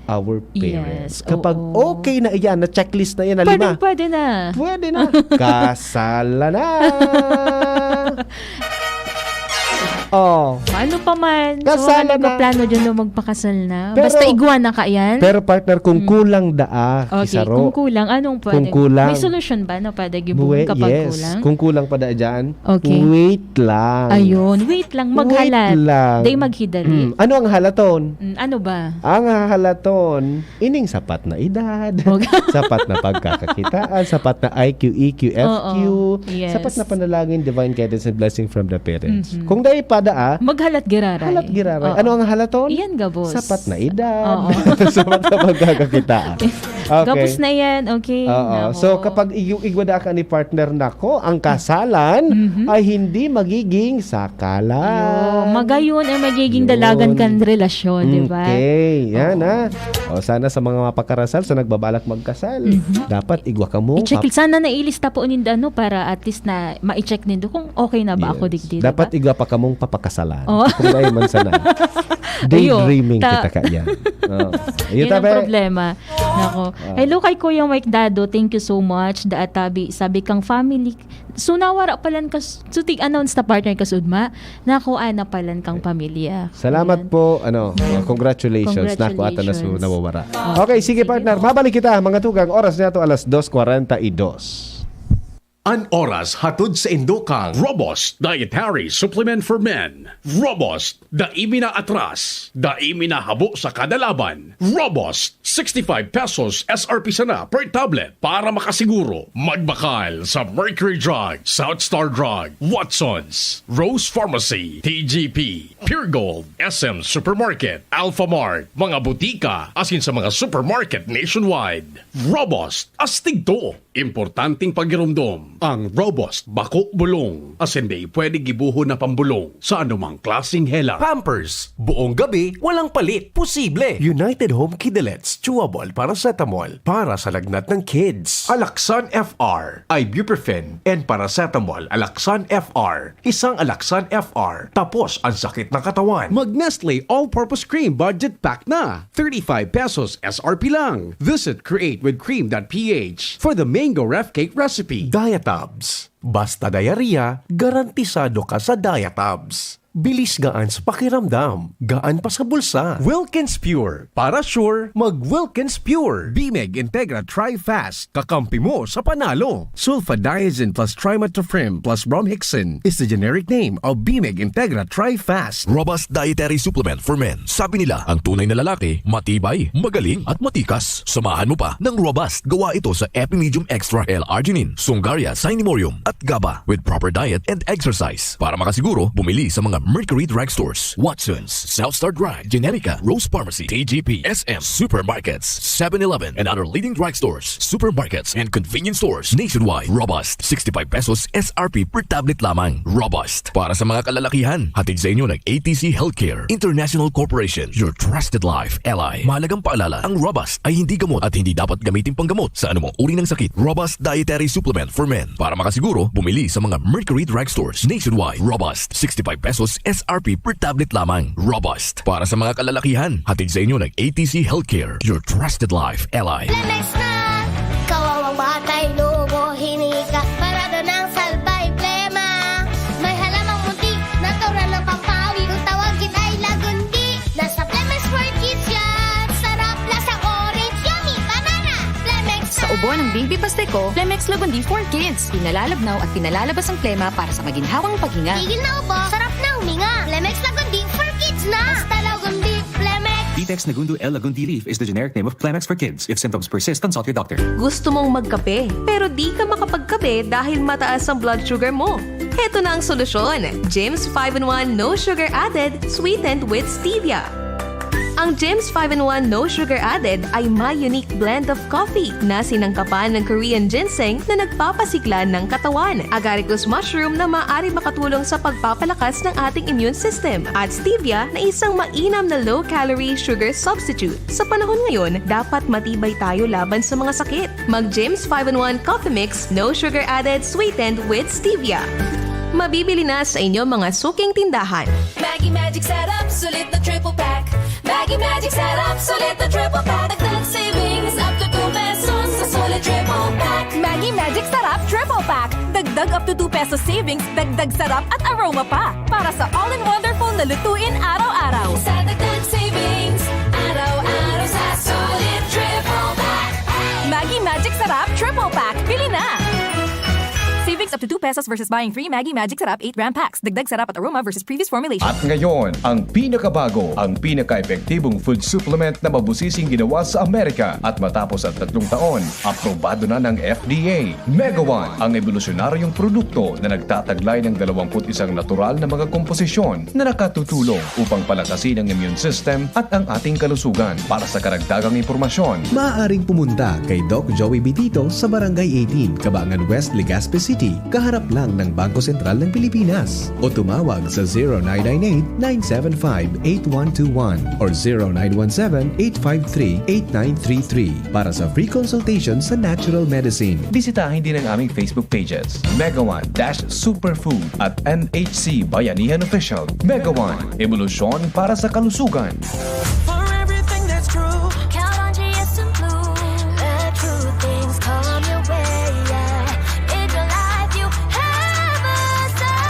our parents. Yes, Kapag oo. okay na iyan, na checklist na iyan na lima, Pwede na. pwede na. Kasala na. Oh. Paano pa man? Kasalan na. Plano dyan na magpakasal na. Pero- Basta iguana ka yan. Pero partner, kung kulang daa, Okay, isaro. kung kulang, anong pwede? Kung kulang. May solusyon ba na pwede gibuhin kapag yes. kulang? Kung kulang pa da dyan, Okay. wait lang. Ayun, wait lang, maghalat. Wait lang. Day maghidali. Ano ang halaton? Ano ba? Ang halaton, ining sapat na edad, Okay. sapat na pagkakakitaan, sapat na IQ, EQ, FQ, Oo, yes. sapat na panalangin, divine guidance and blessing from the parents. Kung dahil pa daa, Maghalat giraray. halat giraray. Oo. Ano ang halaton? Iyan, gabos. Sapat na edad, Oo. sapat na pagkakakitaan. Okay. Gabos na yan, okay? Oo. Nako. So kapag igwada ka ni partner nako, ang kasalan ay hindi magiging sakalan. Magayon ay magiging Yun. dalagan kan relasyon, di ba? Okay, yan ha. O sana sa mga mapakarasal, sa nagbabalak magkasal, dapat igwa ka mo. I-check, sana nailista po ninda para at least na ma-check nindo kung okay na ba ako digdi, Dapat diba? igwa pa ka mong papakasalan. Oh. Kung dahil man sana. Daydreaming kita ka yan. Oh. Ayun, Yun ang tabi. problema. Nako. Hello kay Kuya Mike Dado. Thank you so much. Daatabi, sabi kang family. So nawara palan ka, so tig-announce na partner ka sudma. Nako, ana palan kang pamilya. Salamat Ayan. po. Congratulations. Naku ata na Congratulations. nawawara. Okay, sige partner. Mabalik kita mga tugang. Oras na ito alas 2:42. An oras hatod sa Indokang Robust Dietary Supplement for Men. Robust, daimi na atras, daimi na habo sa kada laban. Robust, 65 pesos SRP sana per tablet para makasiguro. Magbakal sa Mercury Drug, South Star Drug, Watsons, Rose Pharmacy, TGP, Pure Gold, SM Supermarket, Alpha Mart, mga butika, asin sa mga supermarket nationwide. Robust, astig to. Importanteng pagirumdom. Ang Robust Bako Bulong. Asin di pwede gibuho na pambulong sa anumang klaseng hela. Pampers. Buong gabi, walang palit. Posible. United Home Kidulets. Chewable paracetamol para sa lagnat ng kids. Alaxan FR. Ibuprofen and paracetamol. Alaxan FR. Isang Alaxan FR. Tapos ang sakit ng katawan. Mag-Nestle All-Purpose Cream Budget Pack na. 35 pesos SRP lang. Visit createwithcream.ph for the mango ref cake recipe. Diatabs. Basta diarrhea, garantisado ka sa Diatabs. Bilis gaan sa pakiramdam, gaan pa sa bulsa. Wilkins Pure. Para sure, mag Wilkins Pure. Bimeg Integra Tri-Fast. Kakampi mo sa panalo. Sulfadiazine plus trimethoprim plus bromhexin is the generic name of Bimeg Integra Tri-Fast. Robust Dietary Supplement for Men. Sabi nila, ang tunay na lalaki, matibay, magaling at matikas. Samahan mo pa ng Robust. Gawa ito sa Epimedium Extra L-Arginine, Sungaria Sinemorium at GABA with proper diet and exercise. Para makasiguro, bumili sa mga Mercury Drugstores, Watsons, Southstar Drug, Generica, Rose Pharmacy, TGP, SM, Supermarkets, 7-Eleven, and other leading drugstores, supermarkets, and convenience stores nationwide. Robust, 65 pesos SRP per tablet lamang. Robust, para sa mga kalalakihan. Hatid sa inyo ng ATC Healthcare International Corporation, your trusted life ally. Mahalagang paalala, ang Robust ay hindi gamot at hindi dapat gamitin panggamot sa anumang uri ng sakit. Robust Dietary Supplement for Men. Para makasiguro, bumili sa mga Mercury Drugstores nationwide. Robust, 65 pesos SRP per tablet lamang. Robust, para sa mga kalalakihan. Hatid sa inyo ng ATC Healthcare, your trusted life ally. Plemex na! Kawawang batay, lobo, hinika, parada ng salbay, plema. May halamang munti, natural ng pampawi, kung tawagin ay lagundi. Nasa Plemex for Kids yan, sarap lasang orange, yummy, banana. Plemex na! Sa ubo ng Baby Pasteco, Plemex Lagundi for Kids. Pinalalabnaw at pinalalabas ang plema para sa maginhawang paghinga. Tigil na ubo, sarap na huminga. Plemex Lagundi for Kids na! Basta Lagundi, Plemex. Detex Nagundu L. Lagundi Leaf is the generic name of Plemex for kids. If symptoms persist, consult your doctor. Gusto mong magkape, pero di ka makapagkape dahil mataas ang blood sugar mo. Heto na ang solusyon. Jims 5-in-1 No Sugar Added, sweetened with stevia. Ang Jims 5-in-1 No Sugar Added ay may unique blend of coffee na sinangkapan ng Korean ginseng na nagpapasigla ng katawan, agaricus mushroom na maaari makatulong sa pagpapalakas ng ating immune system, at stevia na isang mainam na low-calorie sugar substitute. Sa panahon ngayon, dapat matibay tayo laban sa mga sakit. Mag Jims 5-in-1 Coffee Mix No Sugar Added, sweetened with stevia. Mabibili na sa inyong mga suking tindahan. Maggie Magic Setup, sulit na triple pack. Maggie Magic Setup, sulit na triple pack. Dagdag savings up to 2 pesos sa sulit triple pack. Maggie Magic Sarap Triple Pack. Dagdag Dagdag up to 2 pesos savings, dagdag sarap at aroma pa. Para sa all-in-wonderful na lutuin araw-araw. Sa dagdag savings, araw-araw sa solid triple pack. Maggie Magic Sarap Triple Pack. Bili na! Savings up to 2 pesos versus buying 3 Maggie Magic Sarap 8-gram packs. Dagdag sarap at aroma versus previous formulation. At ngayon, ang pinakabago, ang pinaka-epektibong food supplement na mabusising ginawa sa Amerika at matapos at 3 taon, aprobado na ng FDA. Mega One, ang evolusyonaryong produkto na nagtataglay ng 21 natural na mga komposisyon na nakatutulong upang palakasin ang immune system at ang ating kalusugan. Para sa karagdagang impormasyon, maaaring pumunta kay Doc Joey Bitito sa Barangay 18, Cabangan West, Legazpi City, kaharap lang ng Bangko Sentral ng Pilipinas. O tumawag sa 0998-975-8121 or 0917-853-8933 para sa free consultation sa natural medicine. bisitahin din ang aming Facebook pages, Mega One-Superfood at NHC Bayanihan Official. Mega One, evolusyon para sa kalusugan. For everything that's true. Count on GSM Blue. Let true things come your way. Yeah. In your life, you have a say.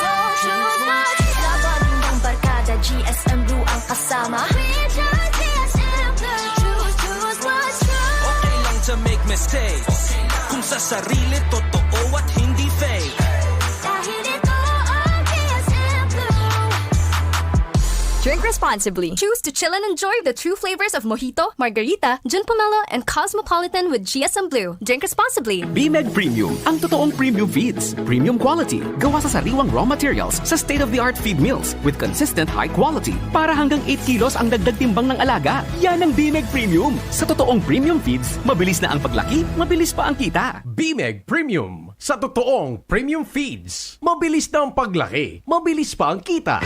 So choose what's laban ng barkada. GSM Blue ang kasama. We choose GSM Blue. Choose what's true. Okay lang to make mistakes. Kung sa sarili, totoo at hindi fake. Dahil ito ang GSM Blue. Drink responsibly. Choose to chill and enjoy the true flavors of Mojito, Margarita, Gin Pomelo, and Cosmopolitan with GSM Blue. Drink responsibly. BMEG Premium, ang totoong premium feeds. Premium quality, gawa sa sariwang raw materials sa state-of-the-art feed mills with consistent high quality. Para hanggang 8 kilos ang dagdag timbang ng alaga. Yan ang BMEG Premium. Sa totoong premium feeds, mabilis na ang paglaki, mabilis pa ang kita. BMEG Premium. Sa totoong premium feeds, mabilis na ang paglaki, mabilis pa ang kita.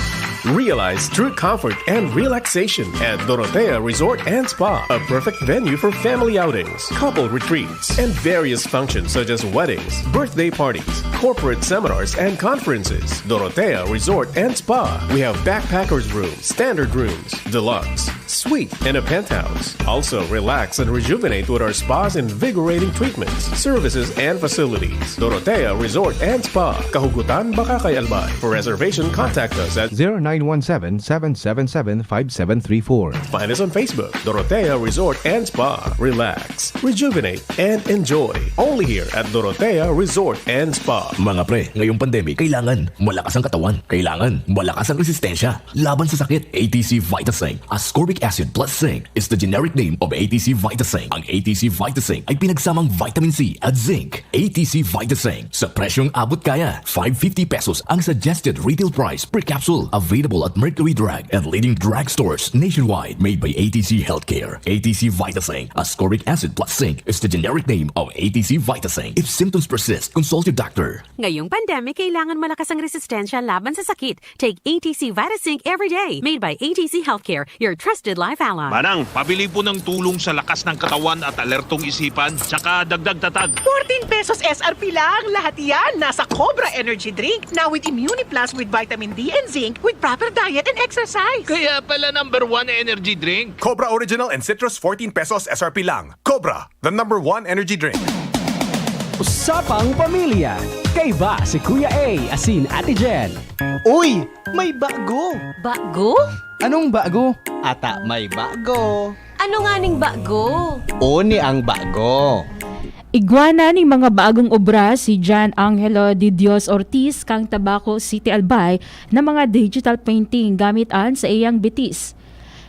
Realize true comfort and relaxation at Dorotea Resort and Spa, a perfect venue for family outings, couple retreats, and various functions such as weddings, birthday parties, corporate seminars, and conferences. Dorotea Resort and Spa. We have backpackers rooms, standard rooms, deluxe, suite, and a penthouse. Also, relax and rejuvenate with our spa's invigorating treatments, services, and facilities. Dorotea Resort and Spa, Kahugutan, Bakakay, Albay. For reservation, contact us at 0917-777-5734. Find us on Facebook, Dorotea Resort and Spa. Relax, rejuvenate, and enjoy. Only here at Dorotea Resort and Spa. Mga pre, ngayong pandemic, kailangan malakas ang katawan. Kailangan malakas ang resistensya. Laban sa sakit, ATC Vitasync. Ascorbic acid plus zinc is the generic name of ATC Vitasync. Ang ATC Vitasync ay pinagsamang vitamin C at zinc. ATC Vitasync. Sa presyong abot kaya, 550 pesos ang suggested retail price per capsule. Available at Mercury Drug and leading drugstores nationwide. Made by ATC Healthcare. ATC Vitasync. Ascorbic acid plus zinc is the generic name of ATC Vitasync. If symptoms persist, consult your doctor. Ngayong pandemic, kailangan malakas ang resistensya laban sa sakit. Take ATC Vitasync every day. Made by ATC Healthcare, your trusted life ally. Manang, pabili po ng tulong sa lakas ng katawan at alertong isipan, tsaka dagdag tatag. 14 pesos SRP lang. Lahat yan nasa Cobra Energy Drink. Now with Immune Plus with vitamin D and zinc with proper diet and exercise. Kaya pala number 1 energy drink. Cobra Original and Citrus 14 pesos SRP lang. Cobra, the number 1 energy drink. Usapang Pamilya. Kay ba si Kuya A asin Ate Jen? Uy! May bago! Bago? Anong bago? Ata may bago. Ano nga ning bago? Oni ang bago. Igwana ning mga bagong obra si John Angelo de Dios Ortiz kang Tabaco City, Albay na mga digital painting gamit an sa iyang bitis.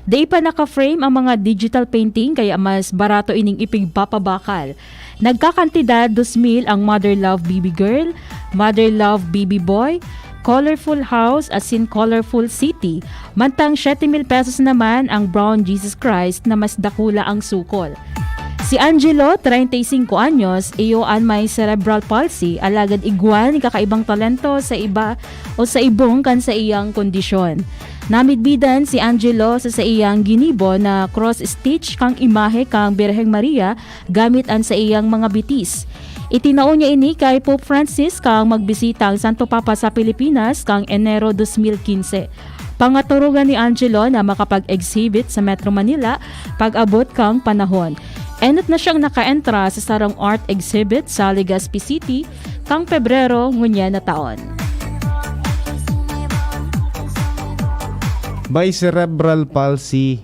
Day pa naka-frame ang mga digital painting kaya mas barato ining ipigpapabakal. Nagkakantidad 2,000 ang Mother Love Baby Girl, Mother Love Baby Boy, Colorful House as in Colorful City, mantang 7,000 pesos naman ang Brown Jesus Christ na mas dakula ang sukol. Si Angelo, 35 anyos, iyoan may cerebral palsy, alagad igwan kakaibang talento sa iba o sa ibong kan sa iyang kondisyon. Namidbidan si Angelo sa iyang ginibo na cross-stitch kang imahe kang Birheng Maria gamit an sa iyang mga bitis. Itinaon niya ini kay Pope Francis kang magbisita ang Santo Papa sa Pilipinas kang Enero 2015. Pangaturugan ni Angelo na makapag-exhibit sa Metro Manila pag-abot kang panahon. Enot na siyang naka-entra sa sarang art exhibit sa Legazpi City kang Pebrero ngunya na taon. May cerebral palsy,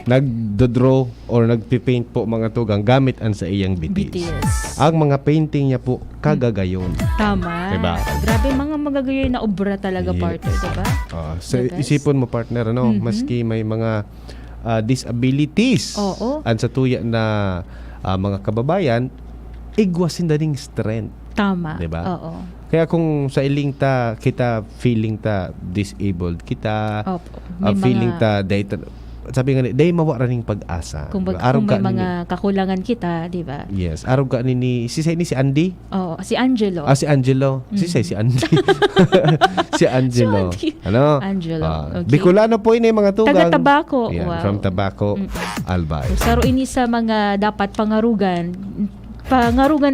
nagdodraw or nagpipaint po mga tugang gamit ang sa iyang bitis. Ang mga painting niya po kagagayon. Tama. Diba? Grabe mga magagayon na obra talaga, Yes. partner, diba? So isipon mo partner, ano, maski may mga disabilities ang sa tuya na mga kababayan, igwasin na ring strength. Tama. Diba? Oo. Kaya kung sa iling ta kita feeling ta disabled, kita May feeling mga- ta sabi nga ni day mawara ning pag-asa. Kung, Diba? kung may ka mga kakulangan kita, di ba? Yes, araw ka ni si Andy? Oo, si Angelo. Si Angelo. Si Andy. Si Angelo. Si Andy. Ano? Angelo. Okay. Bicolano po ini mga tugang. Taga-Tabaco. Yan, Wow. from Tabaco, Albay. Saro ini sa mga dapat pangarugan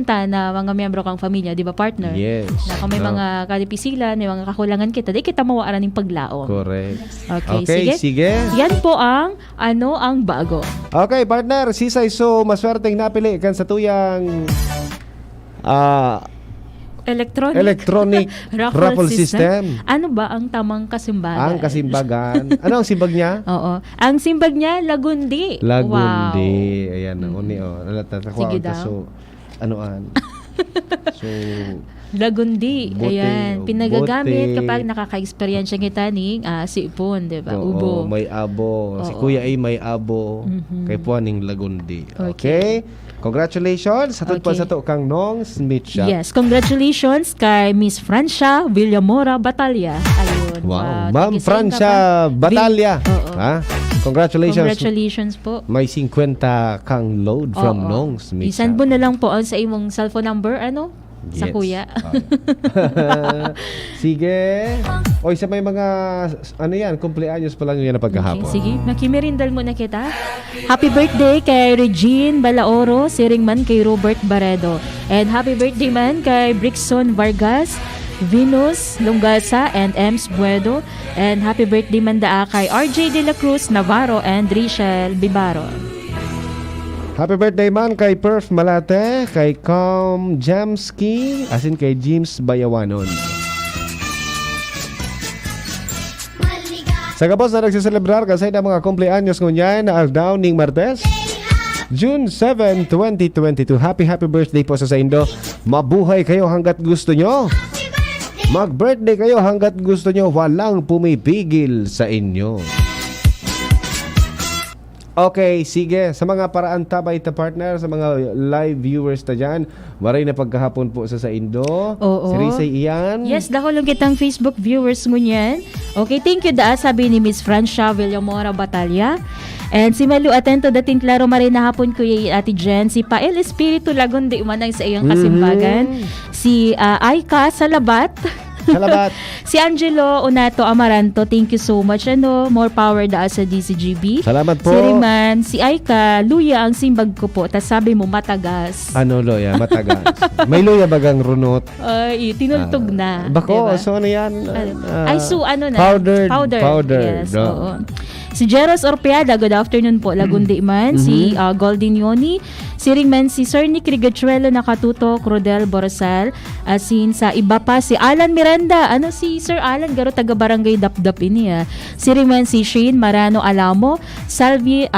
ta na mga miyembro kang pamilya, di ba, partner? Yes. Na kung may No. mga kalipisilan, may mga kakulangan kita, di kita mawaaran ng paglaom. Correct. Okay, sige. Yan po ang ang bago. Okay, partner, sisay so maswerteng napili kan sa tuyang electronic raffle system. Ano ba ang tamang kasimbagan? Ang kasimbagan. Ano ang simbag niya? Oo. Ang simbag niya, Lagundi. Lagundi. Ayan, uni Sige daw. So, anoan? So, Lagundi. Bote, Ayan. Pinagagamit bote. kapag nakaka-experience kita ning sipon, di ba? oo, Ubo. may abo. Si Oo. Kuya ay may abo. Kay Puaning Lagundi. Okay? Congratulations sa tutpan sa to kang Nong Smith Shop. Yes, congratulations kay Miss Francia Villamora Batalya. Ayun. Wow. thank Ma'am you sa Francia inyo, Batalya. Oo. Ha? Congratulations. Congratulations po. May 50 kang load from Oo. Nong Smith I-send Shop. mo na lang po sa imong cellphone number, sa Yes. kuya. Sige. Oy, sa may mga kumpleaños pa lang yan na pagkahapon. Okay, sige, makimirindal muna kita. Happy birthday kay Regine Balaoro, siring man kay Robert Baredo. And happy birthday man kay Brixon Vargas, Venus Lungasa, and Ems Buedo. And happy birthday man daa kay RJ De La Cruz Navarro and Richelle Bibaro. Happy birthday man kay Perf Malate, kay Com Jamski, asin kay James Bayawanon. Sa kapos na nagsiselebrar kasi na mga kumpleaños ngunyan na Downing Martes, June 7, 2022. Happy birthday po sa Indo. Mabuhay kayo hanggat gusto nyo. Mag-birthday kayo hanggat gusto nyo. Walang pumipigil sa inyo. Okay, sige. Sa mga paraan tabay ta partner, sa mga live viewers ta dyan, maray na pagkahapon po sa Indo. Oo. Si Rizay Ian. Yes, dako lang kitang Facebook viewers mo niyan. Okay, thank you daa, sabi ni Miss Francia Villamora Batalya. And si Malu Atento dating klaro marin na hapon ko yung Ate Jen. Si Pael Espiritu Lagundi umanang sa iyong kasimbagan. Si Aika Salabat. Salamat. Si Angelo Unato Amaranto, thank you so much. More power daa sa DCGB. Salamat po. Si Riman, si Aika, luya ang simbag ko po. Tas sabi mo matagas. Ano loya, matagas. May luya bagang runot. Ay, tinultog na. Bako, diba? so ano yan? Ay, so ano na? Powdered. Yes, No. oo. Si Jeros Orpiada, good afternoon po. Lagundi man. Si Golden Yoni. Si Ringman, si Sir Nick Rigachuelo Nakatuto, Crodel Borosal. Asin sa iba pa, si Alan Miranda. Ano si Sir Alan? Garo taga Barangay Dapdap ini. Si Ringman, si Shane Marano Alamo. Salve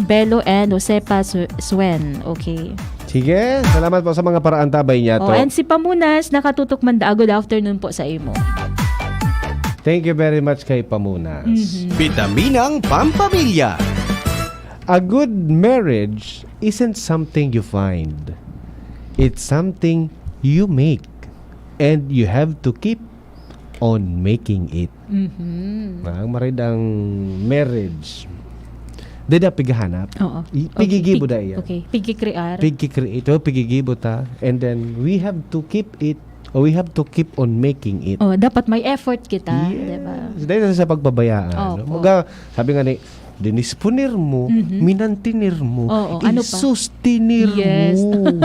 Belo and Josepa Swen. Okay. Sige, salamat po sa mga paraan tabay niya to. And si Pamunas, nakatutok man da. Good afternoon po sa imo. Thank you very much kay Pamunas. Bitaminang Pampamilya. A good marriage isn't something you find. It's something you make. And you have to keep on making it. Ang maridang marriage. Dada pigahanap. Oo. Pigigibo da iya. Okay, pigikrear. Pigikreate. Pigigibo ta. And then we have to keep it. Or we have to keep on making it. Dapat may effort kita, 'di ba? Dahil sa pagbabayaan. Opo. Mga sabi nga ni dinisponer mo, minantinir mo, Oo, ano pa? isustenir Yes. mo.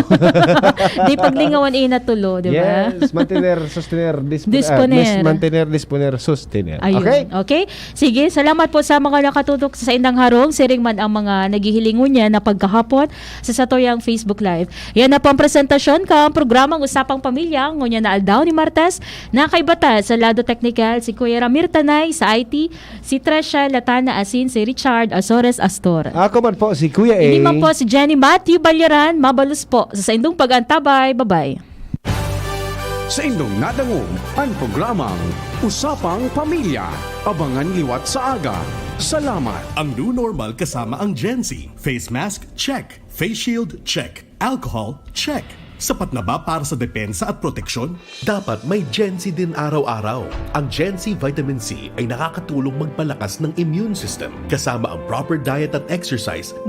Di paglingawan inatulo, di ba? Yes, mantener, sustener, Disponer. mantener, disponer, sustener. Ayun. Okay? Okay? Sige, salamat po sa mga nakatutok sa Indang Harong. Siring man ang mga naghihilingon niya na pagkahapon sa Satoyang Facebook Live. Yan na po ang presentasyon ka ang programang Usapang Pamilya. Ngunya na aldaw ni Martes. Nakaibata sa lado technical si Kuya Ramir Tanay sa IT, si Tresha Latana Asin, si Richard Azores Astor. Ako man po si Kuya A. Hindi man po si Jenny Matthew Balyaran. Mabalus po sa indong pagantabay. Bye-bye. Sa indong nadangog, ang programang Usapang Pamilya. Abangan liwat sa aga. Salamat. Ang new normal kasama ang Gen Z. Face mask, check. Face shield, check. Alcohol, check. Sapat na ba para sa depensa at proteksyon? Dapat may Gen Z din araw-araw. Ang Gen Z Vitamin C ay nakakatulong magpalakas ng immune system. Kasama ang proper diet at exercise, may